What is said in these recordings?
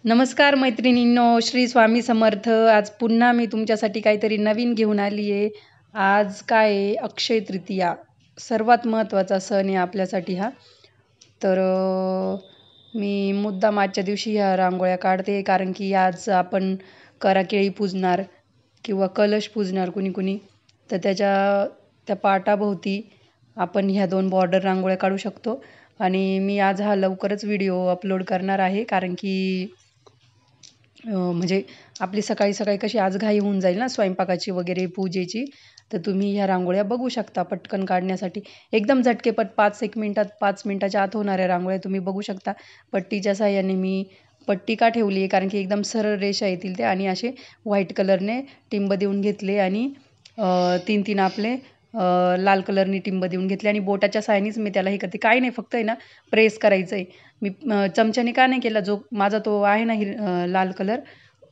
नमस्कार मैत्रिणींनो, श्री स्वामी समर्थ. आज पुन्हा मी तुमच्यासाठी काहीतरी नवीन घेऊन आली आहे. आज काय आहे, अक्षय तृतीया. सर्वात महत्त्वाचा सण आहे आपल्यासाठी हा. तर मी मुद्दाम आजच्या दिवशी ह्या रांगोळ्या काढते, कारण की आज आपण कराकेळी पूजणार किंवा कलश पूजणार कुणी कुणी. तर त्या पाटाभोवती आपण ह्या 2 बॉर्डर रांगोळ्या काढू शकतो. आणि मी आज हा लवकरच व्हिडिओ अपलोड करणार आहे, कारण की म्हणजे आपली सकाळी कशी आज घाई होऊन जाईल ना स्वयंपाकाची वगैरे पूजेची. तर तुम्ही ह्या रांगोळ्या बघू शकता पटकन काढण्यासाठी. एकदम झटकेपट 5 मिनिटाच्या आत होणाऱ्या रांगोळ्या तुम्ही बघू शकता. पट्टीच्या साहाय्याने मी पट्टी का ठेवली आहे, कारण की एकदम सरळ रेषा येतील ते. आणि असे व्हाईट कलरने टिंब देऊन घेतले आणि 3-3 आपले लाल कलरनी टिंब देऊन घेतले आणि बोटाच्या साहाय्यानेच मी त्याला हे करते. काही नाही, फक्त आहे ना प्रेस करायचं आहे. मी चमच्याने का नाही केला, जो माझा तो आहे ना लाल कलर,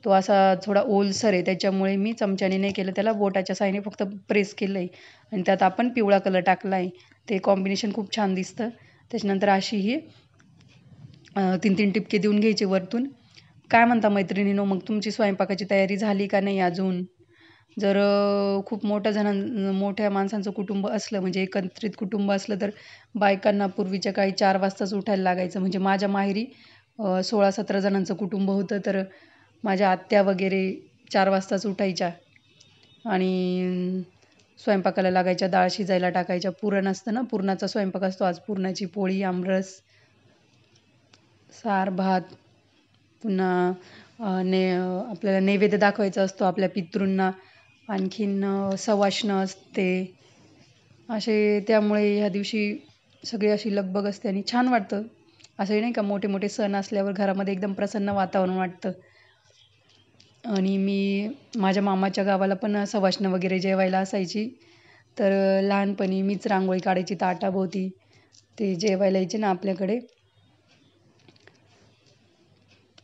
तो असा थोडा ओलसर आहे, त्याच्यामुळे मी चमच्याने नाही केलं, त्याला बोटाच्या साहाय्याने फक्त प्रेस केलं आहे. आणि त्यात आपण पिवळा कलर टाकला आहे. ते कॉम्बिनेशन खूप छान दिसतं. त्याच्यानंतर अशी ही 3-3 टिपके देऊन घ्यायचे वरतून. काय म्हणता मैत्रिणींनो, मग तुमची स्वयंपाकाची तयारी झाली का नाही अजून? जर खूप मोठ्या माणसांचं कुटुंब असलं, म्हणजे एकत्रित कुटुंब असलं, तर बायकांना पूर्वीच्या काळी 4 वाजताच उठायला लागायचं. म्हणजे माझ्या माहेरी 16-17 जणांचं कुटुंब होतं, तर माझ्या आत्या वगैरे 4 वाजताच उठायच्या आणि स्वयंपाकाला लागायच्या, डाळ शिजायला टाकायच्या. पुरण असतं ना, पुरणाचा स्वयंपाक असतो आज. पुरणाची पोळी, आमरस, सार, भात. पुन्हा आपल्याला नैवेद्य दाखवायचा असतो आपल्या पितृंना. आणखीन सवाष्ण असते असे. त्यामुळे ह्या दिवशी सगळी अशी लगबग असते आणि छान वाटतं. असं नाही का, मोठे मोठे सण असल्यावर घरामध्ये एकदम प्रसन्न वातावरण वाटतं. आणि मी माझ्या मामाच्या गावाला पण सवाष्ण वगैरे जेवायला असायची. तर लहानपणी मीच रांगोळी काढायची ताटाभोवती. ते जेवायला यायचे ना आपल्याकडे.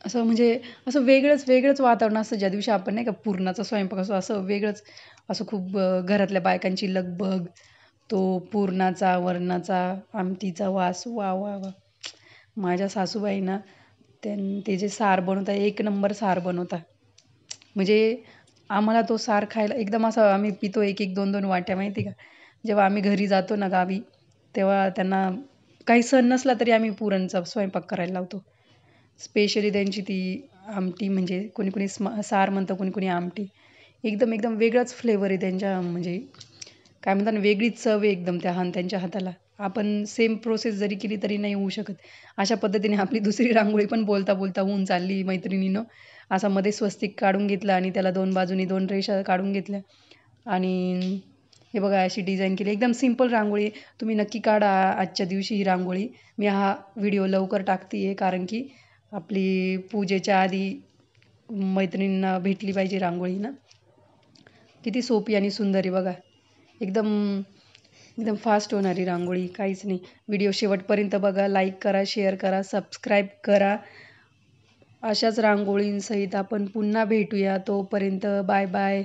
असं म्हणजे असं वेगळंच वातावरण असतं ज्या दिवशी आपण नाही का पुरणाचा स्वयंपाक असतो. असं वेगळंच, असं खूप घरातल्या बायकांची लगबग, तो पुरणाचा, वरणाचा, आमटीचा वास. वाह! वाह! वाह! माझ्या सासूबाई ना, ते जे सार बनवतात, एक नंबर सार बनवतात. म्हणजे आम्हाला तो सार खायला एकदम असा आम्ही पितो, 1-1, 2-2 वाट्या, माहिती आहे का. जेव्हा आम्ही घरी जातो ना गावी, तेव्हा त्यांना काही सण नसला तरी आम्ही पुरणचा स्वयंपाक करायला लावतो. स्पेशली त्यांची ती आमटी, म्हणजे कोणी कोणी सार म्हणतं, कोणी कोणी आमटी. एकदम वेगळाच फ्लेवर आहे त्यांच्या, म्हणजे काय म्हणतात ना, वेगळीच चव आहे एकदम त्यांच्या हाताला. आपण सेम प्रोसेस जरी केली तरी नाही होऊ शकत. अशा पद्धतीने आपली दुसरी रांगोळी पण बोलता बोलता होऊन चालली मैत्रिणीनं. असा मध्ये स्वस्तिक काढून घेतला आणि त्याला 2 बाजूनी 2 रेषा काढून घेतल्या आणि हे बघा अशी डिझाईन केली. एकदम सिंपल रांगोळी. तुम्ही नक्की काढा आजच्या दिवशी ही रांगोळी. मी हा व्हिडिओ लवकर टाकते आहे, कारण की आपली पूजेच्या आधी मैत्रिणींना भेटली पाहिजे रांगोळी ना. किती सोपी आणि सुंदर आहे बघा. एकदम एकदम फास्ट होणारी रांगोळी, काहीच नाही. व्हिडिओ शेवटपर्यंत बघा, लाईक करा, शेअर करा, सबस्क्राईब करा. अशाच रांगोळींसहित आपण पुन्हा भेटूया. तोपर्यंत बाय बाय.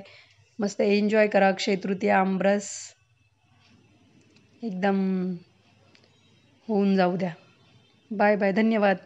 मस्त एन्जॉय करा अक्षय तृतीया, आमरस. एकदम होऊन जाऊ द्या. Bye bye. धन्यवाद.